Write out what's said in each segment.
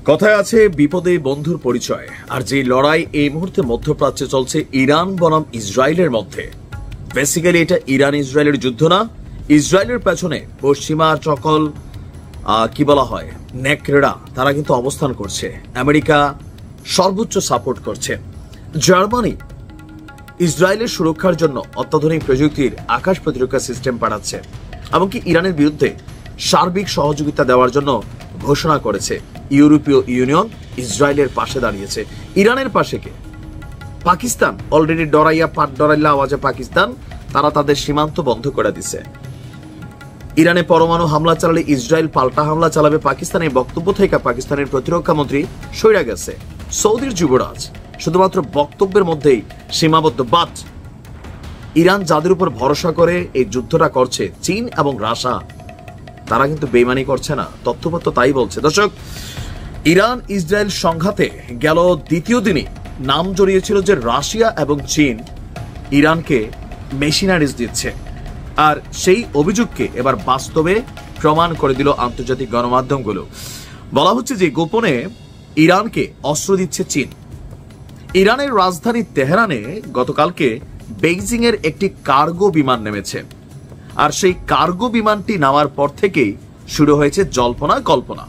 কথায় আছে বিপদে বন্ধুর পরিচয়। আর যে লড়াই এই মুহূর্তে মধ্যপ্রাচ্যে চলছে ইরান বনাম ইসরায়েলের মধ্যে, বেসিক্যালি এটা ইরান ইসরায়েলের যুদ্ধ না। ইসরায়েলের পেছনে পশ্চিমা সকল কি বলা হয় নেকড়েরা, তারা কিন্তু অবস্থান করছে। আমেরিকা সর্বোচ্চ সাপোর্ট করছে। জার্মানি ইসরায়েলের সুরক্ষার জন্য অত্যাধুনিক প্রযুক্তির আকাশ প্রতিরক্ষা সিস্টেম পাঠাচ্ছে, এমনকি ইরানের বিরুদ্ধে সার্বিক সহযোগিতা দেওয়ার জন্য ঘোষণা করেছে। ইউরোপীয় ইউনিয়ন ইসরায়েলের পাশে দাঁড়িয়েছে। ইরানের পাশে কে? পাকিস্তান অলরেডি ডরাইল্লা আওয়াজে পাকিস্তান তারা তাদের সীমান্ত বন্ধ করে দিছে। ইরানে পরমাণু হামলা চালালে ইসরায়েল পাল্টা হামলা চালাবে পাকিস্তানের বক্তব্য থেকে পাকিস্তানের প্রতিরক্ষা মন্ত্রী সইরা গেছে। সৌদির যুবরাজ শুধুমাত্র বক্তব্যের মধ্যেই সীমাবদ্ধ। বাট ইরান যাদের উপর ভরসা করে এই যুদ্ধটা করছে, চীন এবং রাশিয়া, তারা কিন্তু বেইমানি করছে না। তথ্যপত্র তাই বলছে। দর্শক, ইরান ইসরায়েল সংঘাতে গেল দ্বিতীয় দিনে নাম জড়িয়েছিল যে রাশিয়া এবং চীন ইরানকে মেশিনারিজ দিচ্ছে, আর সেই অভিযোগকে এবার বাস্তবে প্রমাণ করে দিল আন্তর্জাতিক গণমাধ্যমগুলো। বলা হচ্ছে যে গোপনে ইরানকে অস্ত্র দিচ্ছে চীন। ইরানের রাজধানী তেহরানে গতকালকে বেইজিং এর একটি কার্গো বিমান নেমেছে, আর সেই কার্গো বিমানটি নামার পর থেকেই শুরু হয়েছে জল্পনা কল্পনা।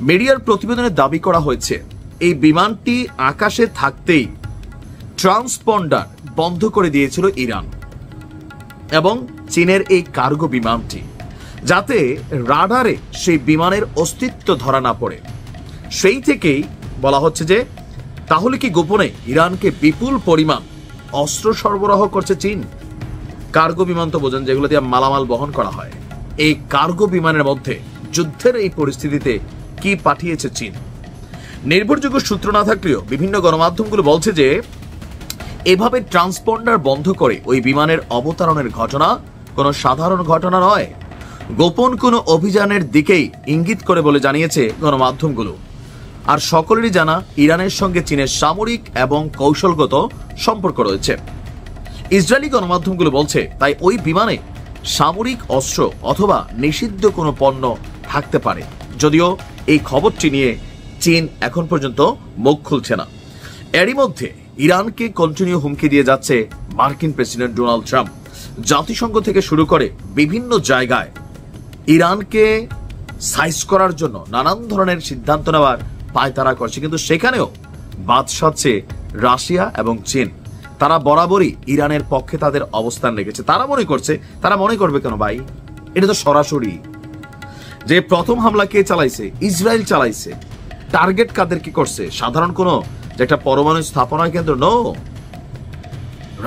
মিডিয়ার প্রতিবেদনে দাবি করা হয়েছে এই বিমানটি আকাশে থাকতেই ট্রান্সপন্ডার বন্ধ করে দিয়েছিল ইরান এবং চীনের এই কার্গো বিমানটি, যাতে রাডারে সেই বিমানের অস্তিত্ব ধরা না পড়ে। সেই থেকেই বলা হচ্ছে যে তাহলে কি গোপনে ইরানকে বিপুল পরিমাণ অস্ত্র সরবরাহ করছে চীন? কার্গো বিমান তো বোঝেন, যেগুলো দিয়ে মালামাল বহন করা হয়। এই কার্গো বিমানের মধ্যে যুদ্ধের এই পরিস্থিতিতে কি পাঠিয়েছে চীন? নির্ভরযোগ্য সূত্র না থাকলেও বিভিন্ন গণমাধ্যমগুলো বলছে যে এভাবে ট্রান্সপন্ডার বন্ধ করে ওই বিমানের অবতরণের ঘটনা কোনো সাধারণ ঘটনা নয়, গোপন কোনো অভিযানের দিকেই ইঙ্গিত করে বলে জানিয়েছে গণমাধ্যমগুলো। আর সকলেরই জানা ইরানের সঙ্গে চীনের সামরিক এবং কৌশলগত সম্পর্ক রয়েছে। ইসরায়েলি গণমাধ্যমগুলো বলছে তাই ওই বিমানে সামরিক অস্ত্র অথবা নিষিদ্ধ কোনো পণ্য থাকতে পারে, যদিও এই খবরটি নিয়ে চীন এখন পর্যন্ত মুখ খুলছে না। এরই মধ্যে ইরানকে কন্টিনিউ হুমকি দিয়ে যাচ্ছে মার্কিন প্রেসিডেন্ট ডোনাল্ড ট্রাম্প। জাতিসংঘ থেকে শুরু করে বিভিন্ন জায়গায় ইরানকে সাইজ করার জন্য নানান ধরনের সিদ্ধান্ত নেওয়ার পায়তারা করছে, কিন্তু সেখানেও বাদ সাধছে রাশিয়া এবং চীন। তারা বরাবরই ইরানের পক্ষে তাদের অবস্থান রেখেছে। তারা মনে করবে কেন ভাই? এটা তো সরাসরি যে প্রথম হামলা কে চালাইছে? ইসরায়েল চালাইছে। টার্গেট কাদের কি করছে? সাধারণ কোন যে একটা পরমাণু স্থাপনা কেন্দ্র নো।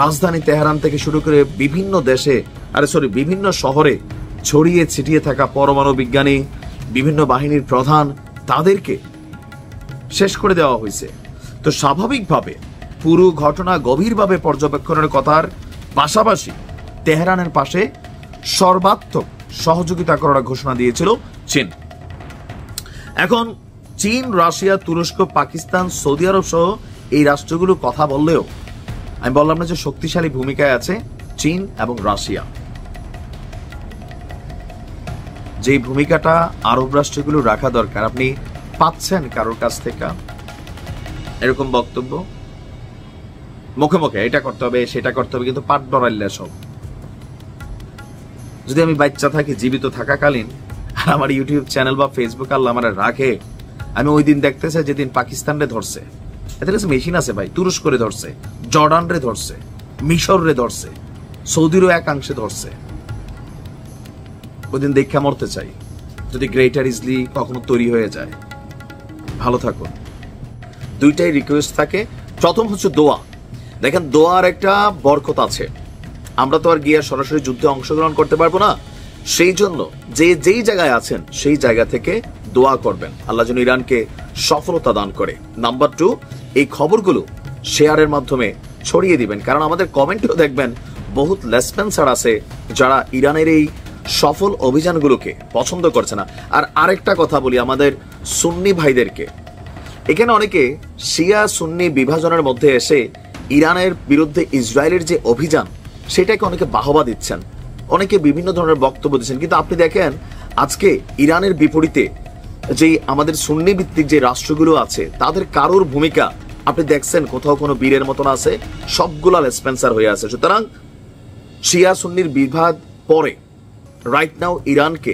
রাজধানী তেহরান থেকে শুরু করে বিভিন্ন দেশে বিভিন্ন শহরে ছড়িয়ে ছিটিয়ে থাকা পরমাণু বিজ্ঞানী, বিভিন্ন বাহিনীর প্রধান, তাদেরকে শেষ করে দেওয়া হয়েছে। তো স্বাভাবিকভাবে পুরো ঘটনা গভীরভাবে পর্যবেক্ষণের কথার পাশাপাশি তেহরানের পাশে সর্বাত্মক সহযোগিতা করার ঘোষণা দিয়েছিল চীন। এখন চীন, রাশিয়া, তুরস্ক, পাকিস্তান, সৌদি আরব সহ এই রাষ্ট্রগুলো কথা বললেও আমি বললাম না যে শক্তিশালী ভূমিকায় আছে চীন এবং রাশিয়া। যে ভূমিকাটা আরব রাষ্ট্রগুলো রাখা দরকার, আপনি পাচ্ছেন কারোর কাছ থেকে এরকম বক্তব্য? মুখে মুখে এটা করতে হবে সেটা করতে হবে, কিন্তু পাট ডরাইলে সব। যদি আমি বাচ্চা থাকি, জীবিত থাকাকালীন, আর আমার ইউটিউব চ্যানেল বা ফেসবুক আল্লাহ আমার রাখে, আমি ওই দিন দেখতে চাই যেদিন পাকিস্তান রে ধরছে, এদের কাছে মেশিন আছে ভাই, তুরস্ক রে ধরছে, জর্ডান রে ধরছে, মিশর রে ধরছে, সৌদিরও একাংশে ধরছে। ওই দিন দেখা মরতে চাই, যদি গ্রেটার ইজলি কখনো তৈরি হয়ে যায়। ভালো থাকুন। দুইটাই রিকোয়েস্ট থাকে। প্রথম হচ্ছে দোয়া। দেখেন, দোয়ার একটা বরকত আছে। আমরা তো আর গিয়ে সরাসরি যুদ্ধে অংশগ্রহণ করতে পারবো না, সেই জন্য যেই জায়গায় আছেন সেই জায়গা থেকে দোয়া করবেন, আল্লাহ যেন ইরানকে সফলতা দান করে। নাম্বার 2, এই খবরগুলো শেয়ারের মাধ্যমে ছড়িয়ে দিবেন, কারণ আমাদের কমেন্টেও দেখবেন বহুত লেসপেন্সার আছে যারা ইরানের এই সফল অভিযানগুলোকে পছন্দ করছে না। আর আরেকটা কথা বলি আমাদের সুন্নি ভাইদেরকে, এখানে অনেকে শিয়া সুন্নি বিভাজনের মধ্যে এসে ইরানের বিরুদ্ধে ইসরায়েলের যে অভিযান সেটাকে অনেকে বাহবা দিচ্ছেন, অনেকে বিভিন্ন ধরনের বক্তব্য দিচ্ছেন, কিন্তু আপনি দেখেন আজকে ইরানের বিপরীতে যে আমাদের সুন্নি ভিত্তিক যে রাষ্ট্রগুলো আছে তাদের কারোর ভূমিকা আপনি দেখছেন কোথাও কোনো বীরের মতন আছে? সবগুলা স্পেন্সার হয়ে আছে। সুতরাং শিয়া সুন্নির বিভাদ পরে রাইট নাও ইরানকে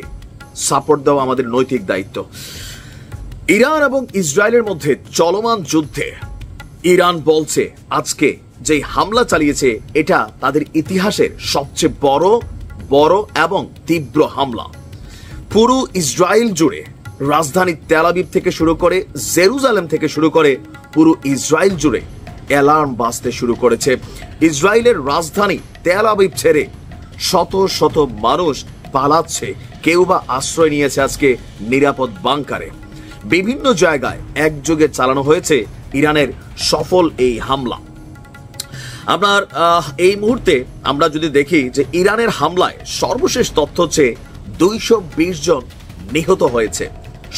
সাপোর্ট দেওয়া আমাদের নৈতিক দায়িত্ব। ইরান এবং ইসরায়েলের মধ্যে চলমান যুদ্ধে ইরান বলছে আজকে যে হামলা চালিয়েছে এটা তাদের ইতিহাসের সবচেয়ে বড় এবং তীব্র হামলা। পুরো ইসরায়েল জুড়ে রাজধানী তেল আবিব থেকে শুরু করে জেরুজালেম থেকে শুরু করে পুরো ইসরায়েল জুড়ে অ্যালার্ম বাজতে শুরু করেছে। ইসরায়েলের রাজধানী তেল আবিব ছেড়ে শত শত মানুষ পালাচ্ছে, কেউ বা আশ্রয় নিয়েছে আজকে নিরাপদ বাংকারে। বিভিন্ন জায়গায় একযোগে চালানো হয়েছে ইরানের সফল এই হামলা। আপনার এই মুহূর্তে আমরা যদি দেখি যে ইরানের হামলায় সর্বশেষ তথ্য হচ্ছে 220 জন নিহত হয়েছে।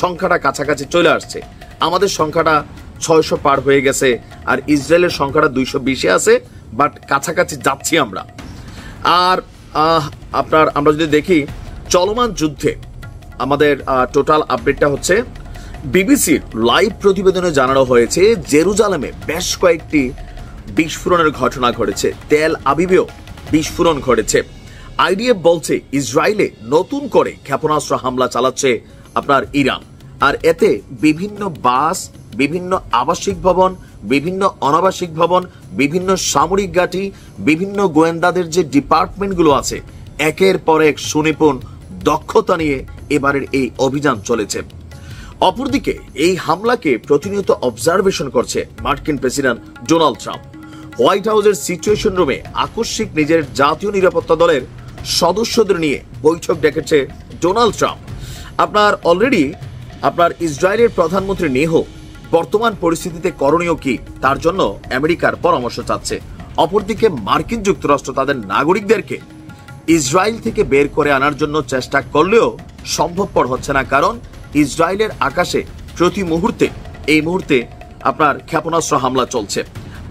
সংখ্যাটা কাছাকাছি চলে আসছে, আমাদের সংখ্যাটা 600 পার হয়ে গেছে, আর ইসরায়েলের সংখ্যাটা 220-এ আছে, বাট কাছাকাছি যাচ্ছি আমরা। আর আমরা যদি দেখি চলমান যুদ্ধে আমাদের টোটাল আপডেটটা হচ্ছে বিবিসির লাইভ প্রতিবেদনে জানানো হয়েছে জেরুজালেমে বেশ কয়েকটি বিস্ফোরণের ঘটনা ঘটেছে, তেল আবিবেও বিস্ফোরণ ঘটেছে। আইডিএফ বলছে ইসরায়েলে নতুন করে ক্ষেপণাস্ত্র হামলা চালাচ্ছে আপনার ইরান, আর এতে বিভিন্ন বাস, বিভিন্ন আবাসিক ভবন, বিভিন্ন অনাবাসিক ভবন, বিভিন্ন সামরিক ঘাঁটি, বিভিন্ন গোয়েন্দাদের যে ডিপার্টমেন্টগুলো আছে একের পর এক সুনিপুণ দক্ষতা নিয়ে এবারের এই অভিযান চলেছে। অপরদিকে এই হামলাকে প্রতিনিয়ত অবজারভেশন করছে মার্কিন প্রেসিডেন্ট ডোনাল্ড ট্রাম্প। হোয়াইট হাউসের সিচুয়েশন রুমে আকস্মিক নিজের জাতীয় নিরাপত্তা দলের সদস্যদের নিয়ে বৈঠক ডেকেছে ডোনাল্ড ট্রাম্প। অলরেডি ইসরায়েলের প্রধানমন্ত্রী নেহো বর্তমান পরিস্থিতিতে করণীয় কি তার জন্য আমেরিকার পরামর্শ চাচ্ছে। অপরদিকে মার্কিন যুক্তরাষ্ট্র তাদের নাগরিকদেরকে ইসরায়েল থেকে বের করে আনার জন্য চেষ্টা করলেও সম্ভবপর হচ্ছে না, কারণ ইসরায়েলের আকাশে প্রতি মুহূর্তে এই মুহূর্তে ক্ষেপণাস্ত্র হামলা চলছে।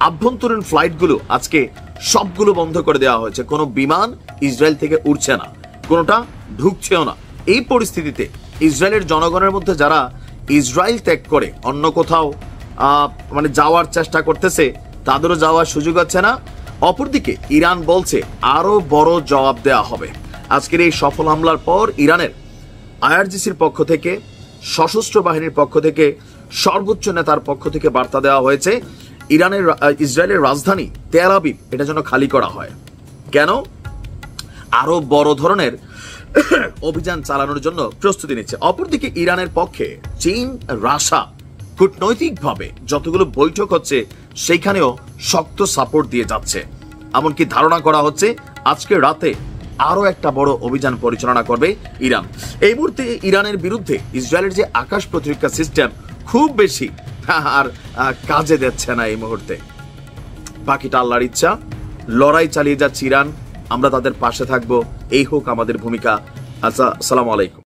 আভ্যন্তরীণ ফ্লাইটগুলো আজকে সবগুলো বন্ধ করে দেওয়া হয়েছে, কোনো বিমান ইসরায়েল থেকে উড়ছে না, কোনোটা ঢুকছেও না। এই পরিস্থিতিতে ইসরায়েলের জনগণের মধ্যে যারা ইসরায়েল ত্যাগ করে অন্য কোথাও যাওয়ার চেষ্টা করতেছে তাদেরও যাওয়ার সুযোগ হচ্ছে না। অপরদিকে ইরান বলছে আরো বড় জবাব দেওয়া হবে। আজকের এই সফল হামলার পর ইরানের আইআরজিসির পক্ষ থেকে, সশস্ত্র বাহিনীর পক্ষ থেকে, সর্বোচ্চ নেতার পক্ষ থেকে বার্তা দেওয়া হয়েছে ইসরায়েলের রাজধানী তেল আবিব এটা যেন খালি করা হয়। কেন? আরো বড় ধরনের অভিযান চালানোর জন্য প্রস্তুতি নিচ্ছে। অপরদিকে ইরানের পক্ষে চীন, রাশিয়া কূটনৈতিকভাবে যতগুলো বৈঠক হচ্ছে সেইখানেও শক্ত সাপোর্ট দিয়ে যাচ্ছে। এমনকি ধারণা করা হচ্ছে আজকে রাতে আরো একটা বড় অভিযান পরিচালনা করবে ইরান। এই মুহূর্তে ইরানের বিরুদ্ধে ইসরায়েলের যে আকাশ প্রতিরক্ষা সিস্টেম খুব বেশি আর কাজে দিচ্ছে না এই মুহূর্তে। বাকিটা আল্লাহর ইচ্ছা। লড়াই চালিয়ে যাচ্ছে ইরান, আমরা তাদের পাশে থাকবো, এই হোক আমাদের ভূমিকা। আসসালামু আলাইকুম।